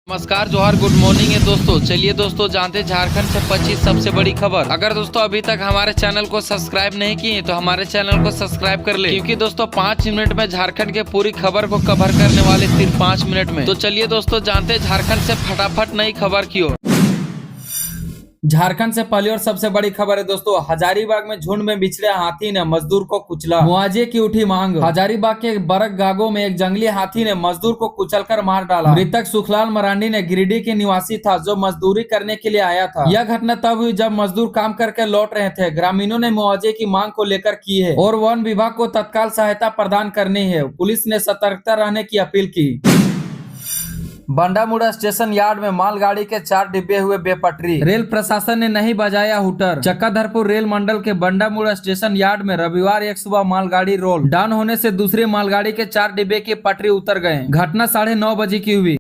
नमस्कार, जोहार, good morning है दोस्तों। चलिए दोस्तों जानते झारखंड से 25 सबसे बड़ी खबर। अगर दोस्तों अभी तक हमारे चैनल को सब्सक्राइब नहीं किए तो हमारे चैनल को सब्सक्राइब कर ले, क्योंकि दोस्तों 5 मिनट में झारखंड के पूरी खबर को कवर करने वाले सिर्फ 5 मिनट में। तो चलिए दोस्तों जानते झारखंड से फटाफट नई खबर की ओर। झारखंड से पहली और सबसे बड़ी खबर है दोस्तों, हजारीबाग में झुंड में बिछड़े हाथी ने मजदूर को कुचला, मुआवजे की उठी मांग। हजारीबाग के बरक गागो में एक जंगली हाथी ने मजदूर को कुचलकर मार डाला। मृतक सुखलाल मरांडी ने गिरिडीह के निवासी था, जो मजदूरी करने के लिए आया था। यह घटना तब हुई जब मजदूर काम करके लौट रहे थे। ग्रामीणों ने मुआवजे की मांग को लेकर की है और वन विभाग को तत्काल सहायता प्रदान करनी है। पुलिस ने सतर्कता रहने की अपील की। बंडामुड़ा स्टेशन यार्ड में मालगाड़ी के 4 डिब्बे हुए बेपटरी। रेल प्रशासन ने नहीं बजाया हुटर। चक्काधरपुर रेल मंडल के बंडामुड़ा स्टेशन यार्ड में रविवार एक सुबह मालगाड़ी रोल डाउन होने से दूसरी मालगाड़ी के 4 डिब्बे की पटरी उतर गए। घटना 9:30 बजे की हुई।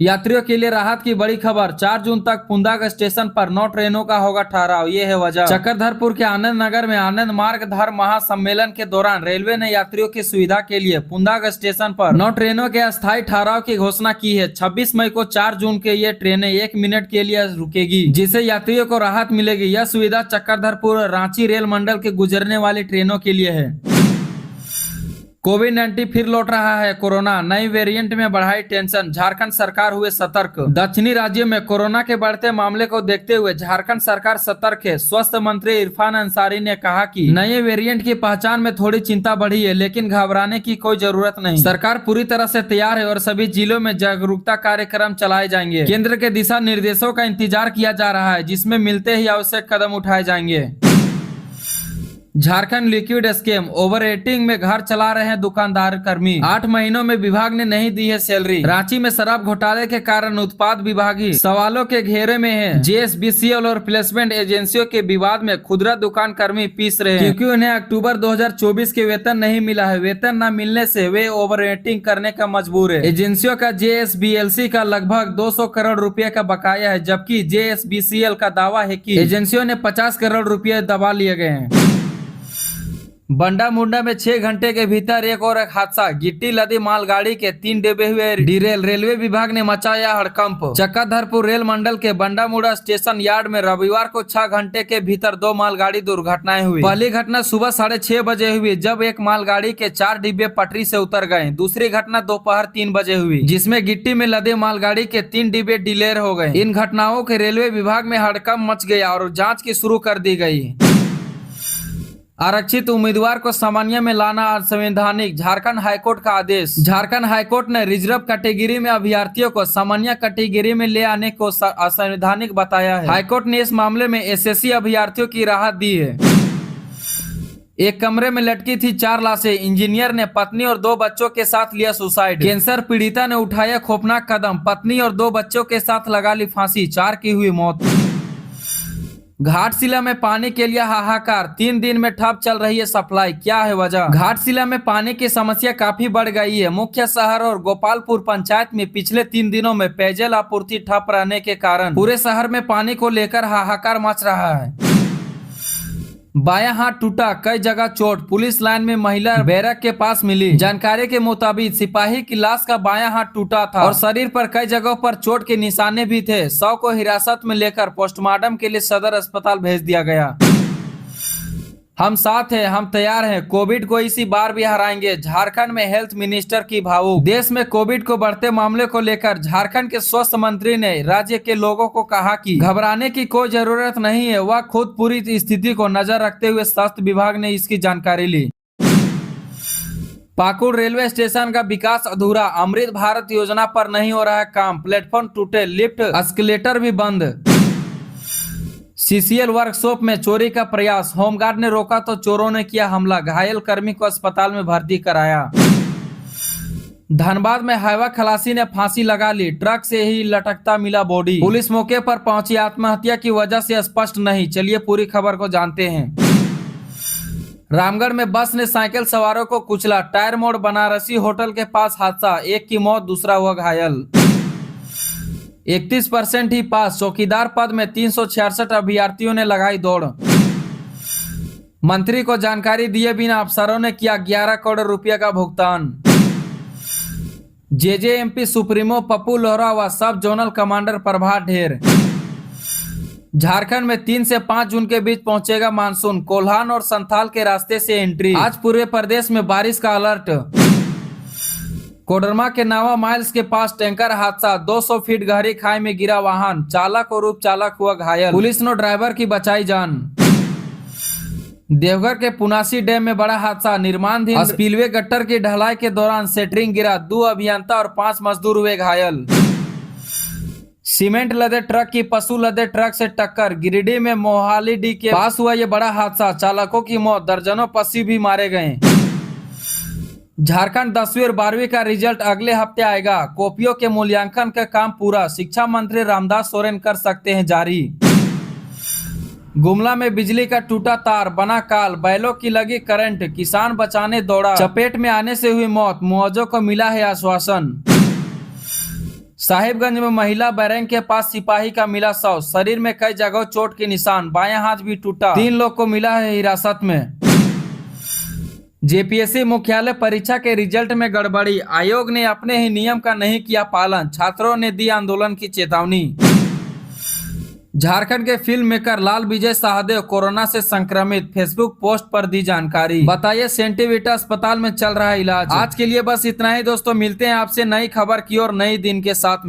यात्रियों के लिए राहत की बड़ी खबर। 4 जून तक पुंदाग स्टेशन पर 9 ट्रेनों का होगा ठहराव। ये है वजह। चक्करधरपुर के आनंद नगर में आनंद मार्ग धर्म महासम्मेलन के दौरान रेलवे ने यात्रियों की सुविधा के लिए पुंदाग स्टेशन पर 9 ट्रेनों के अस्थायी ठहराव की घोषणा की है। 26 मई को 4 जून के ये ट्रेनें 1 मिनट के लिए रुकेगी, जिससे यात्रियों को राहत मिलेगी। यह सुविधा चक्करधरपुर रांची रेल मंडल के गुजरने वाली ट्रेनों के लिए है। कोविड-19 फिर लौट रहा है। कोरोना नई वेरिएंट में बढ़ाई टेंशन, झारखंड सरकार हुए सतर्क। दक्षिणी राज्यों में कोरोना के बढ़ते मामले को देखते हुए झारखंड सरकार सतर्क है। स्वास्थ्य मंत्री इरफान अंसारी ने कहा कि नए वेरिएंट की पहचान में थोड़ी चिंता बढ़ी है, लेकिन घबराने की कोई जरूरत नहीं। सरकार पूरी तरह से तैयार है और सभी जिलों में जागरूकता कार्यक्रम चलाए जाएंगे। केंद्र के दिशा निर्देशों का इंतजार किया जा रहा है, जिसमें मिलते ही आवश्यक कदम उठाए जाएंगे। Jharkhand liquid scheme, over rating में घर चला रहे हैं दुकानदार कर्मी। 8 महीनों में विभाग ने नहीं दी है सैलरी। रांची में शराब घोटाले के कारण उत्पाद विभाग ही सवालों के घेरे में है। जेएसबीसीएल और प्लेसमेंट एजेंसियों के विवाद में खुदरा दुकान कर्मी पीस रहे हैं, क्योंकि उन्हें अक्टूबर 2024 के वेतन नहीं मिला है। वेतन न मिलने से वे ओवर रेटिंग करने का मजबूर है। एजेंसियों का जेएसबीएलसी का लगभग 200 करोड़ रुपए का बकाया है, जबकि जेएसबीसीएल का दावा है कि एजेंसियों ने 50 करोड़ रुपए दबा लिए गए हैं। बंडामुंडा में 6 घंटे के भीतर एक और हादसा, गिट्टी लदी मालगाड़ी के 3 डिब्बे हुए डिरेल। रेलवे विभाग ने मचाया हड़कंप। चक्काधरपुर रेल मंडल के बंडामुंडा स्टेशन यार्ड में रविवार को 6 घंटे के भीतर 2 मालगाड़ी दुर्घटनाएं हुई। पहली घटना सुबह 6:30 बजे हुई, जब एक मालगाड़ी के 4 डिब्बे पटरी से उतर गए। दूसरी घटना दोपहर 3 बजे हुई, जिसमें गिट्टी में लदे मालगाड़ी के 3 डिब्बे डिलेर हो गए। इन घटनाओं के रेलवे विभाग में हड़कंप मच गया और जाँच की शुरू कर दी गयी। आरक्षित उम्मीदवार को सामान्य में लाना असंवैधानिक, झारखंड हाईकोर्ट का आदेश। झारखंड हाईकोर्ट ने रिजर्व कैटेगरी में अभ्यर्थियों को सामान्य कैटेगरी में ले आने को असंवैधानिक बताया है। हाईकोर्ट ने इस मामले में एसएससी अभ्यर्थियों की राहत दी है। एक कमरे में लटकी थी 4 लाशें। इंजीनियर ने पत्नी और 2 बच्चों के साथ लिया सुसाइड। कैंसर पीड़िता ने उठाया खौफनाक कदम, पत्नी और 2 बच्चों के साथ लगा ली फांसी, 4 की हुई मौत। घाटशिला में पानी के लिए हाहाकार, 3 दिन में ठप चल रही है सप्लाई। क्या है वजह? घाटशिला में पानी की समस्या काफी बढ़ गई है। मुख्य शहर और गोपालपुर पंचायत में पिछले 3 दिनों में पेयजल आपूर्ति ठप रहने के कारण पूरे शहर में पानी को लेकर हाहाकार मच रहा है। बायां हाथ टूटा, कई जगह चोट। पुलिस लाइन में महिला बैरक के पास मिली जानकारी के मुताबिक सिपाही की लाश का बायां हाथ टूटा था और शरीर पर कई जगहों पर चोट के निशाने भी थे। 100 को हिरासत में लेकर पोस्टमार्टम के लिए सदर अस्पताल भेज दिया गया। हम साथ हैं, हम तैयार हैं, कोविड को इसी बार भी हराएंगे। झारखंड में हेल्थ मिनिस्टर की भावुक। देश में कोविड को बढ़ते मामले को लेकर झारखंड के स्वास्थ्य मंत्री ने राज्य के लोगों को कहा कि घबराने की कोई जरूरत नहीं है। वह खुद पूरी स्थिति को नजर रखते हुए स्वास्थ्य विभाग ने इसकी जानकारी ली। पाकुड़ रेलवे स्टेशन का विकास अधूरा, अमृत भारत योजना पर नहीं हो रहा है काम। प्लेटफॉर्म टूटे, लिफ्ट एस्केलेटर भी बंद। सीसीएल वर्कशॉप में चोरी का प्रयास, होमगार्ड ने रोका तो चोरों ने किया हमला। घायल कर्मी को अस्पताल में भर्ती कराया। धनबाद में हाईवा खलासी ने फांसी लगा ली, ट्रक से ही लटकता मिला बॉडी। पुलिस मौके पर पहुंची, आत्महत्या की वजह से स्पष्ट नहीं। चलिए पूरी खबर को जानते हैं। रामगढ़ में बस ने साइकिल सवारों को कुचला, टायर मोड़ बनारसी होटल के पास हादसा, एक की मौत दूसरा हुआ घायल। 31% ही पास, चौकीदार पद में 366 अभ्यर्थियों ने लगाई दौड़। मंत्री को जानकारी दिए बिना अफसरों ने किया 11 करोड़ रुपए का भुगतान। जेजेएमपी सुप्रीमो पप्पू लोहरा व सब जोनल कमांडर प्रभात ढेर। झारखंड में 3 से 5 जून के बीच पहुंचेगा मानसून, कोल्हान और संथाल के रास्ते से एंट्री। आज पूरे प्रदेश में बारिश का अलर्ट। कोडरमा के नावा माइल्स के पास टैंकर हादसा, 200 फीट गहरी खाई में गिरा वाहन, चालक और उप चालक हुआ घायल, पुलिस ने ड्राइवर की बचाई जान। देवघर के पुनासी डैम में बड़ा हादसा, निर्माणाधीन स्पिलवे गट्टर की ढलाई के दौरान सेटरिंग गिरा, 2 अभियंता और 5 मजदूर हुए घायल। सीमेंट लदे ट्रक की पशु लदे ट्रक से टक्कर, गिरिडीह में मोहाली डी के पास हुआ ये बड़ा हादसा, चालकों की मौत, दर्जनों पशु भी मारे गए। झारखंड 10वीं और 12वीं का रिजल्ट अगले हफ्ते आएगा, कॉपियों के मूल्यांकन का काम पूरा, शिक्षा मंत्री रामदास सोरेन कर सकते हैं जारी। गुमला में बिजली का टूटा तार, बना काल, बैलों की लगी करंट, किसान बचाने दौड़ा, चपेट में आने से हुई मौत, मुआवजे को मिला है आश्वासन। साहिबगंज में महिला बैरंग के पास सिपाही का मिला शव, शरीर में कई जगह चोट के निशान, बायां हाथ भी टूटा, 3 लोग को मिला है हिरासत में। जेपीएससी मुख्यालय परीक्षा के रिजल्ट में गड़बड़ी, आयोग ने अपने ही नियम का नहीं किया पालन, छात्रों ने दी आंदोलन की चेतावनी। झारखंड के फिल्म मेकर लाल विजय शाहदेव कोरोना से संक्रमित, फेसबुक पोस्ट पर दी जानकारी। बताइए सेंटीविटा अस्पताल में चल रहा है इलाज। आज के लिए बस इतना ही दोस्तों, मिलते हैं आपसे नई खबर की और नई दिन के साथ में।